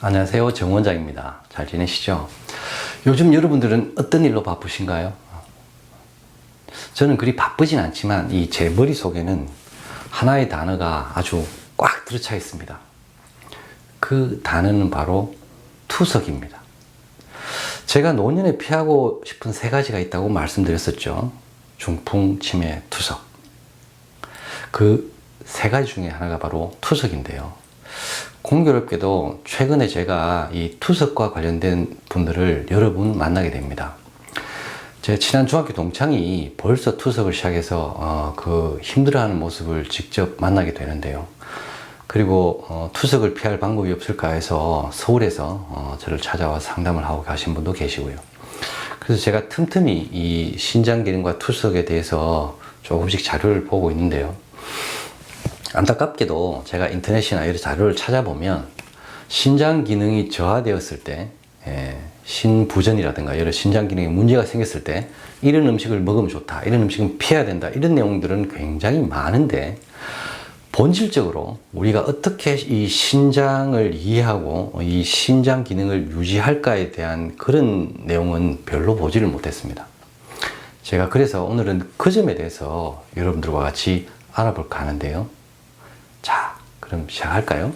안녕하세요. 정 원장입니다. 잘 지내시죠? 요즘 여러분들은 어떤 일로 바쁘신가요? 저는 그리 바쁘진 않지만 제 머릿속에는 하나의 단어가 아주 꽉 들어차 있습니다. 그 단어는 바로 투석입니다. 제가 노년에 피하고 싶은 세 가지가 있다고 말씀드렸었죠. 중풍, 치매, 투석. 그 세 가지 중에 하나가 바로 투석인데요. 공교롭게도 최근에 제가 이 투석과 관련된 분들을 여러 분 만나게 됩니다. 제 친한 중학교 동창이 벌써 투석을 시작해서 힘들어하는 모습을 직접 만나게 되는데요. 그리고 투석을 피할 방법이 없을까 해서 서울에서 저를 찾아와 상담을 하고 가신 분도 계시고요. 그래서 제가 틈틈이 이 신장 기능과 투석에 대해서 조금씩 자료를 보고 있는데요. 안타깝게도 제가 인터넷이나 여러 자료를 찾아보면 신장 기능이 저하되었을 때, 신부전이라든가 여러 신장 기능에 문제가 생겼을 때 이런 음식을 먹으면 좋다, 이런 음식은 피해야 된다, 이런 내용들은 굉장히 많은데 본질적으로 우리가 어떻게 이 신장을 이해하고 이 신장 기능을 유지할까에 대한 그런 내용은 별로 보지를 못했습니다. 제가 그래서 오늘은 그 점에 대해서 여러분들과 같이 알아볼까 하는데요. 자, 그럼 시작할까요?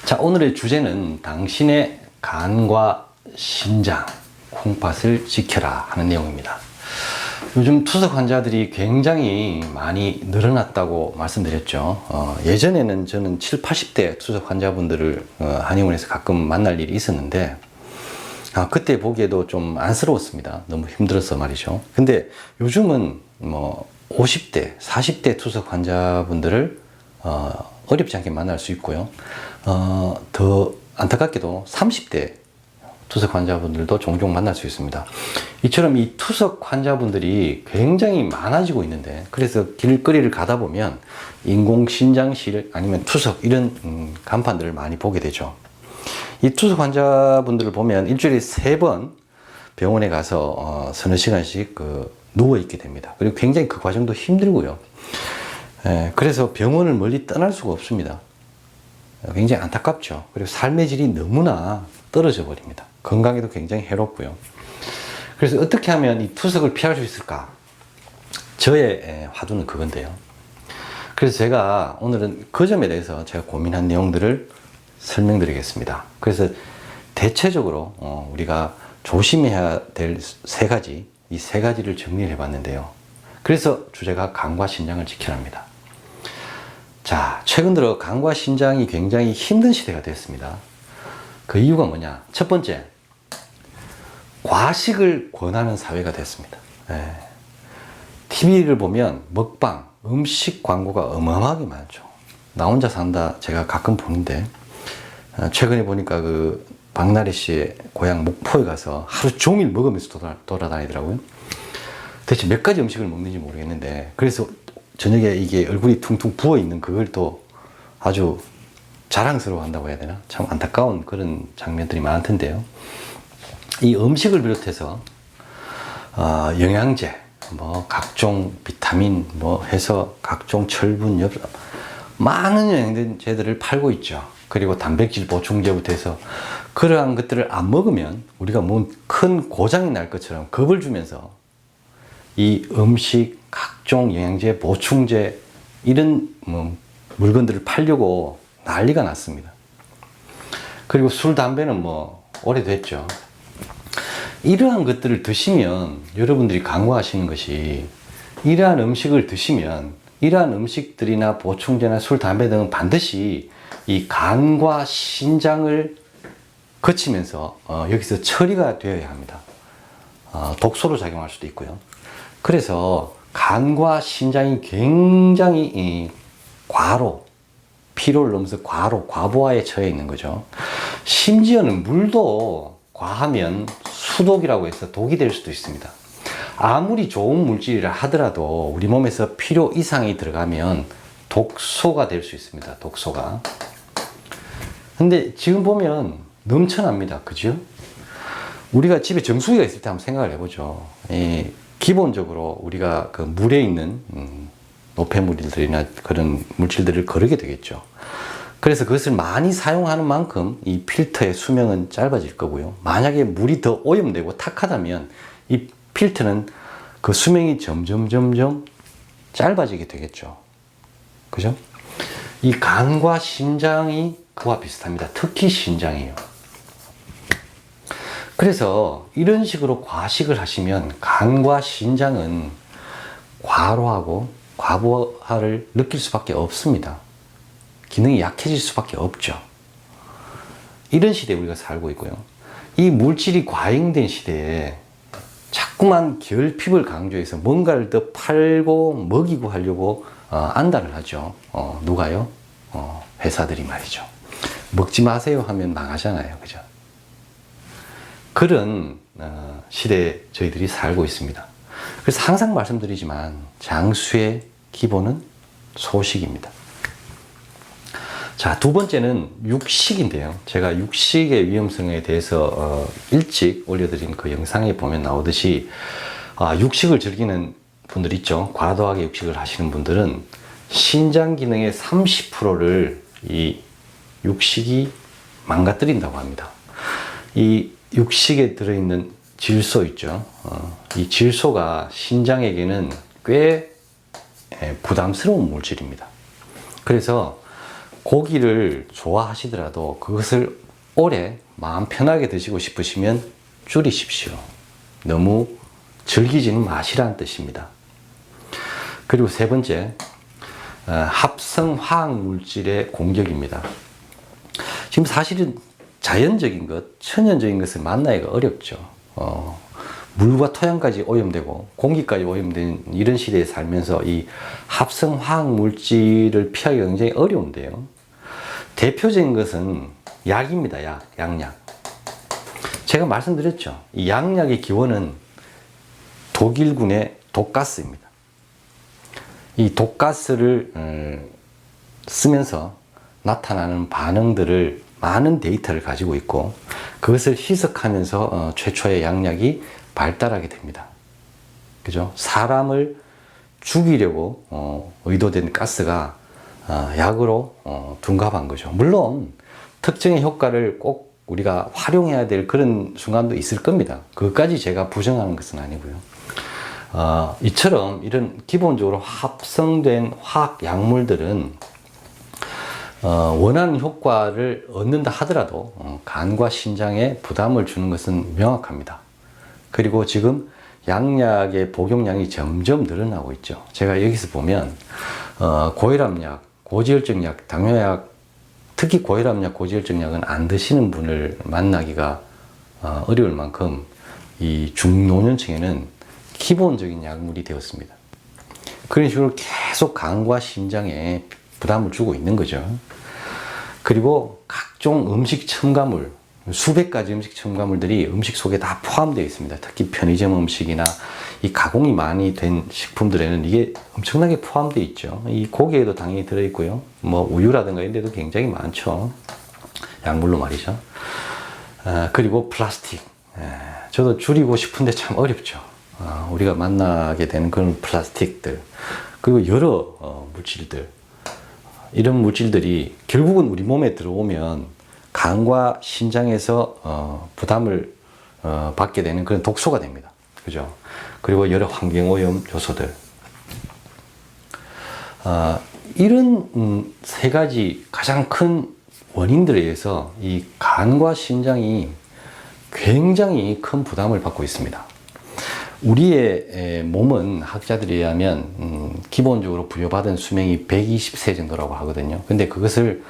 자, 오늘의 주제는 당신의 간과 신장, 콩팥을 지켜라 하는 내용입니다. 요즘 투석 환자들이 굉장히 많이 늘어났다고 말씀드렸죠. 예전에는 저는 7, 80대 투석 환자분들을 한의원에서 가끔 만날 일이 있었는데 그때 보기에도 좀 안쓰러웠습니다. 너무 힘들어서 말이죠. 근데 요즘은 50대, 40대 투석 환자분들을 어렵지 않게 만날 수 있고요. 더 안타깝게도 30대 투석 환자분들도 종종 만날 수 있습니다. 이처럼 이 투석 환자분들이 굉장히 많아지고 있는데, 그래서 길거리를 가다 보면 인공신장실 아니면 투석 이런 간판들을 많이 보게 되죠. 이 투석 환자분들을 보면 일주일에 3번 병원에 가서 서너 시간씩 누워 있게 됩니다. 그리고 굉장히 그 과정도 힘들고요. 그래서 병원을 멀리 떠날 수가 없습니다. 굉장히 안타깝죠. 그리고 삶의 질이 너무나 떨어져 버립니다. 건강에도 굉장히 해롭고요. 그래서 어떻게 하면 이 투석을 피할 수 있을까? 저의 화두는 그건데요. 그래서 제가 오늘은 그 점에 대해서 제가 고민한 내용들을 설명드리겠습니다. 그래서 대체적으로 우리가 조심해야 될 세 가지, 이 세 가지를 정리를 해봤는데요. 그래서 주제가 간과 신장을 지켜랍니다. 자, 최근 들어 간과 신장이 굉장히 힘든 시대가 됐습니다. 그 이유가 뭐냐? 첫 번째, 과식을 권하는 사회가 됐습니다. TV를 보면 먹방, 음식 광고가 어마어마하게 많죠. 나 혼자 산다 제가 가끔 보는데 최근에 보니까 박나래 씨의 고향 목포에 가서 하루 종일 먹으면서 돌아다니더라고요. 대체 몇 가지 음식을 먹는지 모르겠는데, 그래서 저녁에 이게 얼굴이 퉁퉁 부어있는 그걸 또 아주 자랑스러워 한다고 해야 되나? 참 안타까운 그런 장면들이 많던데요. 이 음식을 비롯해서 영양제, 각종 비타민 해서 각종 철분, 많은 영양제들을 팔고 있죠. 그리고 단백질 보충제부터 해서 그러한 것들을 안 먹으면 우리가 큰 고장이 날 것처럼 겁을 주면서 이 음식, 각종 영양제, 보충제 이런 물건들을 팔려고 난리가 났습니다. 그리고 술, 담배는 오래됐죠. 이러한 것들을 드시면 여러분들이 간과하시는 것이, 이러한 음식을 드시면 이러한 음식들이나 보충제나 술, 담배 등은 반드시 이 간과 신장을 거치면서 여기서 처리가 되어야 합니다. 독소로 작용할 수도 있고요. 그래서 간과 신장이 굉장히 피로를 넘어서 과부하에 처해 있는 거죠. 심지어는 물도 과하면 수독이라고 해서 독이 될 수도 있습니다. 아무리 좋은 물질이라 하더라도 우리 몸에서 필요 이상이 들어가면 독소가 될 수 있습니다. 독소가. 근데 지금 보면 넘쳐납니다. 그죠? 우리가 집에 정수기가 있을 때 한번 생각을 해보죠. 기본적으로 우리가 물에 있는 노폐물들이나 그런 물질들을 거르게 되겠죠. 그래서 그것을 많이 사용하는 만큼 이 필터의 수명은 짧아질 거고요. 만약에 물이 더 오염되고 탁하다면 이 필터는 그 수명이 점점 짧아지게 되겠죠. 그죠? 이 간과 신장이 그와 비슷합니다. 특히 신장이에요. 그래서 이런 식으로 과식을 하시면 간과 신장은 과로하고 과부하를 느낄 수밖에 없습니다. 기능이 약해질 수밖에 없죠. 이런 시대에 우리가 살고 있고요. 이 물질이 과잉된 시대에 자꾸만 결핍을 강조해서 뭔가를 더 팔고 먹이고 하려고 안달을 하죠. 누가요? 회사들이 말이죠. 먹지 마세요 하면 망하잖아요. 그죠? 그런 시대에 저희들이 살고 있습니다. 그래서 항상 말씀드리지만 장수의 기본은 소식입니다. 자, 두 번째는 육식인데요. 제가 육식의 위험성에 대해서 일찍 올려드린 그 영상에 보면 나오듯이 육식을 즐기는 분들 있죠. 과도하게 육식을 하시는 분들은 신장 기능의 30%를 이 육식이 망가뜨린다고 합니다. 이 육식에 들어있는 질소 있죠. 이 질소가 신장에게는 꽤 부담스러운 물질입니다. 그래서 고기를 좋아하시더라도 그것을 오래 마음 편하게 드시고 싶으시면 줄이십시오. 너무 즐기지는 마시라는 뜻입니다. 그리고 세 번째, 합성 화학 물질의 공격입니다. 지금 사실은 자연적인 것, 천연적인 것을 만나기가 어렵죠. 물과 토양까지 오염되고 공기까지 오염된 이런 시대에 살면서 이 합성 화학 물질을 피하기가 굉장히 어려운데요. 대표적인 것은 약입니다. 양약. 제가 말씀드렸죠. 이 양약의 기원은 독일군의 독가스입니다. 이 독가스를 쓰면서 나타나는 반응들을 많은 데이터를 가지고 있고 그것을 희석하면서 최초의 양약이 발달하게 됩니다. 그죠? 사람을 죽이려고 의도된 가스가 약으로 둔갑한 거죠. 물론 특정의 효과를 꼭 우리가 활용해야 될 그런 순간도 있을 겁니다. 그것까지 제가 부정하는 것은 아니고요. 이처럼 이런 기본적으로 합성된 화학 약물들은 원하는 효과를 얻는다 하더라도 간과 신장에 부담을 주는 것은 명확합니다. 그리고 지금 양약의 복용량이 점점 늘어나고 있죠. 제가 여기서 보면 고혈압약, 고지혈증 약, 당뇨약, 특히 고혈압약, 고지혈증 약은 안 드시는 분을 만나기가 어려울 만큼 이 중노년층에는 기본적인 약물이 되었습니다. 그런 식으로 계속 간과 신장에 부담을 주고 있는 거죠. 그리고 각종 음식 첨가물, 수백 가지 음식 첨가물들이 음식 속에 다 포함되어 있습니다. 특히 편의점 음식이나 이 가공이 많이 된 식품들에는 이게 엄청나게 포함되어 있죠. 이 고기에도 당연히 들어있고요. 뭐 우유라든가 이런 데도 굉장히 많죠. 약물로 말이죠. 그리고 플라스틱. 저도 줄이고 싶은데 참 어렵죠. 우리가 만나게 되는 그런 플라스틱들. 그리고 여러 물질들. 이런 물질들이 결국은 우리 몸에 들어오면 간과 신장에서 부담을 받게 되는 그런 독소가 됩니다. 그죠? 그리고 여러 환경오염 요소들. 이런 세 가지 가장 큰 원인들에 의해서 이 간과 신장이 굉장히 큰 부담을 받고 있습니다. 우리의 몸은 학자들에 의하면 기본적으로 부여받은 수명이 120세 정도라고 하거든요. 근데 그것을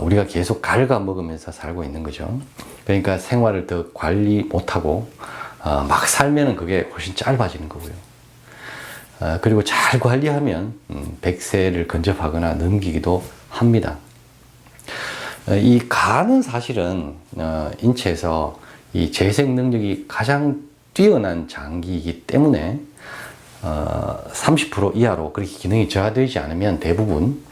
우리가 계속 갉아먹으면서 살고 있는 거죠. 그러니까 생활을 더 관리 못하고 막 살면은 그게 훨씬 짧아지는 거고요. 그리고 잘 관리하면 100세를 근접하거나 넘기기도 합니다. 이 간은 사실은 인체에서 이 재생 능력이 가장 뛰어난 장기이기 때문에 30% 이하로 그렇게 기능이 저하되지 않으면 대부분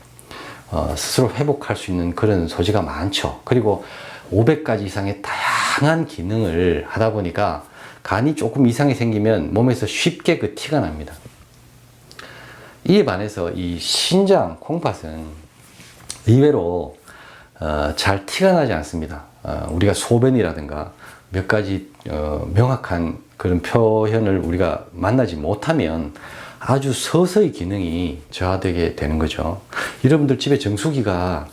스스로 회복할 수 있는 그런 소지가 많죠. 그리고 500가지 이상의 다양한 기능을 하다 보니까 간이 조금 이상이 생기면 몸에서 쉽게 그 티가 납니다. 이에 반해서 이 신장, 콩팥은 의외로 잘 티가 나지 않습니다. 우리가 소변이라든가 몇 가지 명확한 그런 표현을 우리가 만나지 못하면 아주 서서히 기능이 저하되게 되는 거죠. 여러분들 집에 정수기가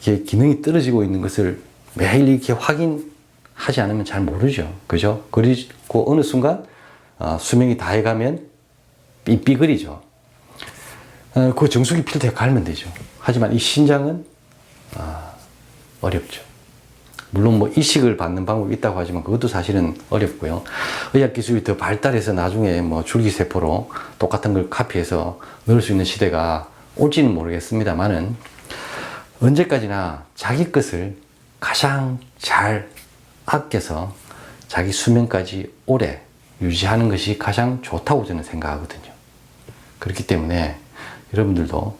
이렇게 기능이 떨어지고 있는 것을 매일 이렇게 확인하지 않으면 잘 모르죠. 그죠? 그리고 어느 순간 수명이 다해가면 삐삐거리죠. 그 정수기 필터에 갈면 되죠. 하지만 이 신장은 어렵죠. 물론 뭐 이식을 받는 방법이 있다고 하지만 그것도 사실은 어렵고요. 의학 기술이 더 발달해서 나중에 뭐 줄기세포로 똑같은 걸 카피해서 넣을 수 있는 시대가 올지는 모르겠습니다만은 언제까지나 자기 것을 가장 잘 아껴서 자기 수명까지 오래 유지하는 것이 가장 좋다고 저는 생각하거든요. 그렇기 때문에 여러분들도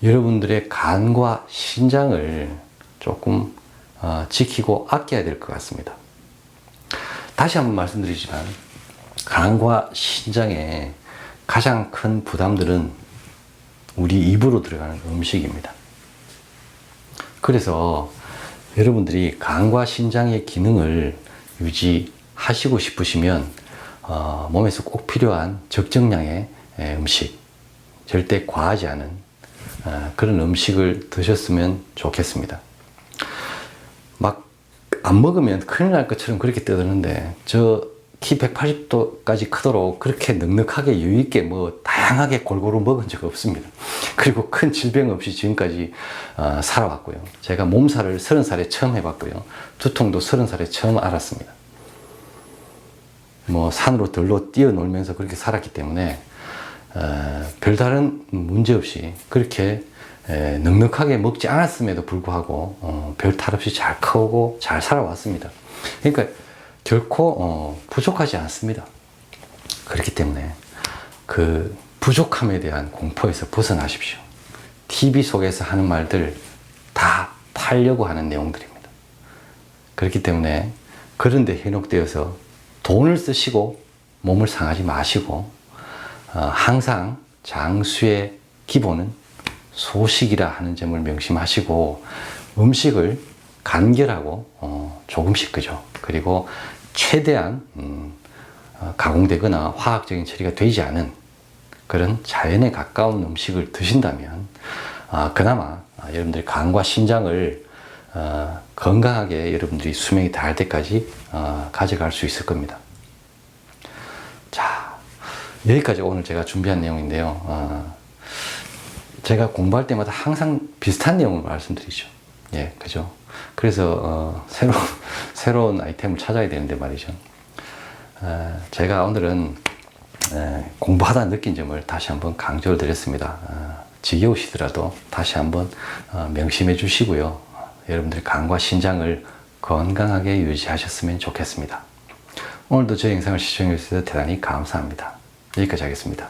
여러분들의 간과 신장을 조금 지키고 아껴야 될 것 같습니다. 다시 한번 말씀드리지만 간과 신장의 가장 큰 부담들은 우리 입으로 들어가는 음식입니다. 그래서 여러분들이 간과 신장의 기능을 유지하시고 싶으시면 몸에서 꼭 필요한 적정량의 음식, 절대 과하지 않은 그런 음식을 드셨으면 좋겠습니다. 막 안 먹으면 큰일 날 것처럼 그렇게 떠드는데 저 키 180도까지 크도록 그렇게 넉넉하게 여유있게 뭐 다양하게 골고루 먹은 적 없습니다. 그리고 큰 질병 없이 지금까지 살아왔고요. 제가 몸살을 30살에 처음 해봤고요. 두통도 30살에 처음 알았습니다. 뭐 산으로 들로 뛰어놀면서 그렇게 살았기 때문에 별다른 문제 없이 그렇게 넉넉하게 먹지 않았음에도 불구하고 별 탈 없이 잘 크고 잘 살아왔습니다. 그러니까 결코 부족하지 않습니다. 그렇기 때문에 그 부족함에 대한 공포에서 벗어나십시오. TV 속에서 하는 말들 다 팔려고 하는 내용들입니다. 그렇기 때문에 그런 데 현혹되어서 돈을 쓰시고 몸을 상하지 마시고 항상 장수의 기본은 소식이라 하는 점을 명심하시고 음식을 간결하고 조금씩 그죠. 그리고 최대한 가공되거나 화학적인 처리가 되지 않은 그런 자연에 가까운 음식을 드신다면 그나마 여러분들의 간과 신장을 건강하게 여러분들이 수명이 다할 때까지 가져갈 수 있을 겁니다. 자, 여기까지 오늘 제가 준비한 내용인데요. 제가 공부할 때마다 항상 비슷한 내용을 말씀드리죠. 예, 그죠? 그래서 새로운 아이템을 찾아야 되는데 말이죠. 제가 오늘은 공부하다 느낀 점을 다시 한번 강조를 드렸습니다. 지겨우시더라도 다시 한번 명심해 주시고요. 여러분들의 간과 신장을 건강하게 유지하셨으면 좋겠습니다. 오늘도 제 영상을 시청해 주셔서 대단히 감사합니다. 여기까지 하겠습니다.